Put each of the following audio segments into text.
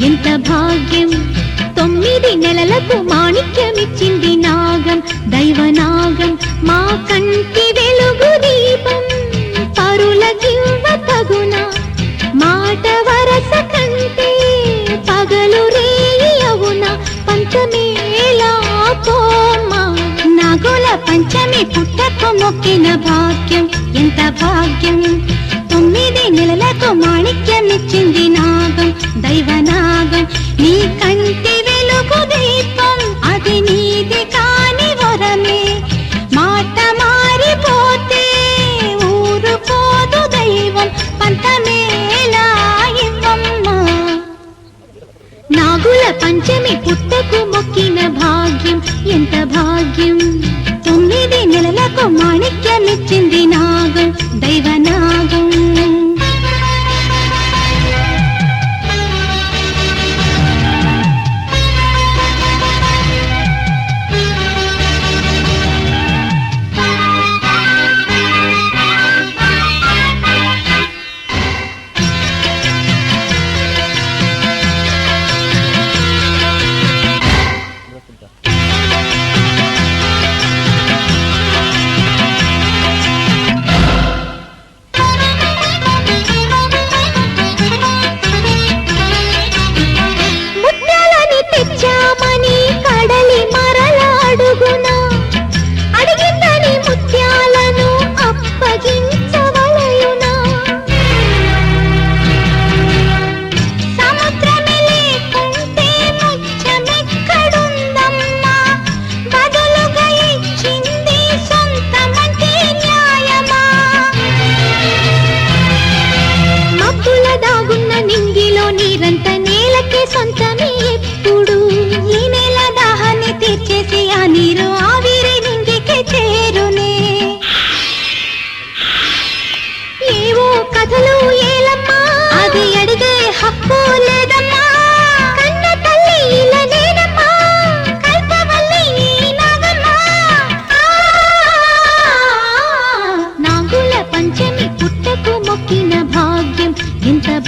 ఎంత భాగ్యం 9 నెలలకు మాణిక్యమిచ్చింది నాగం దైవనాగం మా కంటి వెలుగు దీపం పరులకివ్వ తగునా మాట వరస కంటే పగలు రేయి అవునా పంచమేలా పోమా నాగుల పంచమి పుట్టకు మొక్కిన భాగ్యం ఎంత భాగ్యం 9 నెలలకు మాణిక్యమిచ్చింది నాగం దైవనాగం నీ కంటి వెలుగు దీపం అది నీది కాని వరమే మాట మారిపోతే ఊరుకోదు దైవం పంతమేలా ఇవ్వమ్మా నాగుల పంచమి పుట్టకు మొక్కిన భాగ్యం ఎంత భాగ్యం 9 నెలలకు మాణిక్యమిచ్చింది నాగం దైవనాగం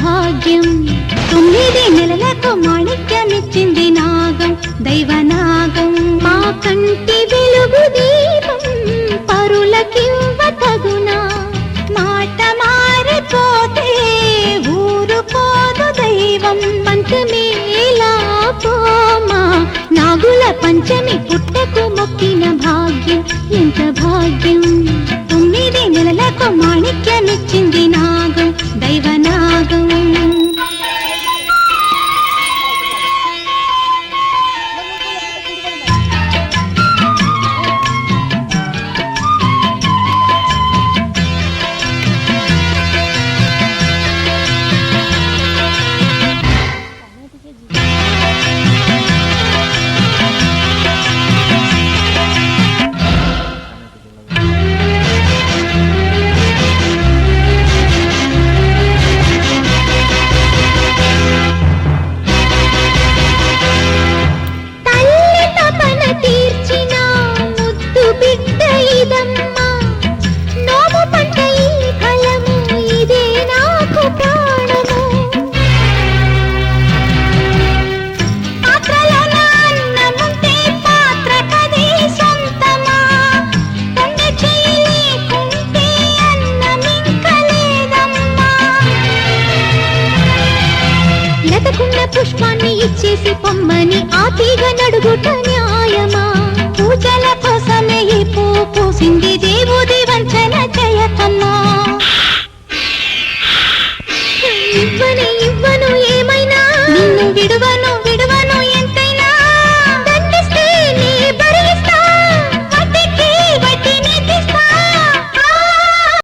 భాగ్యం 9 నెలలకు మాణిక్యమిచ్చింది నాగం దైవనాగం మా కంటి వెలుగు దీపం పరులకివ్వ తగునా మాట మారిపోతే ఊరుకోదు దైవం పంచమేలా పోమా నాగుల పంచమి పుట్టకు మొక్కిన భాగ్యం ఎంత భాగ్యం 9 నెలలకు మాణిక్యమిచ్చింది నాగం దైవనాగం పుష్పాన్ని ఇచ్చేసి పొమ్మని ఆ తీగ నడుగుట న్యాయమా పూజల కోసమే ఈ పువ్వు పూసింది దేవుడి వంచన చేయకమ్మా ఇవ్వను ఏమైనా నిన్ను విడువ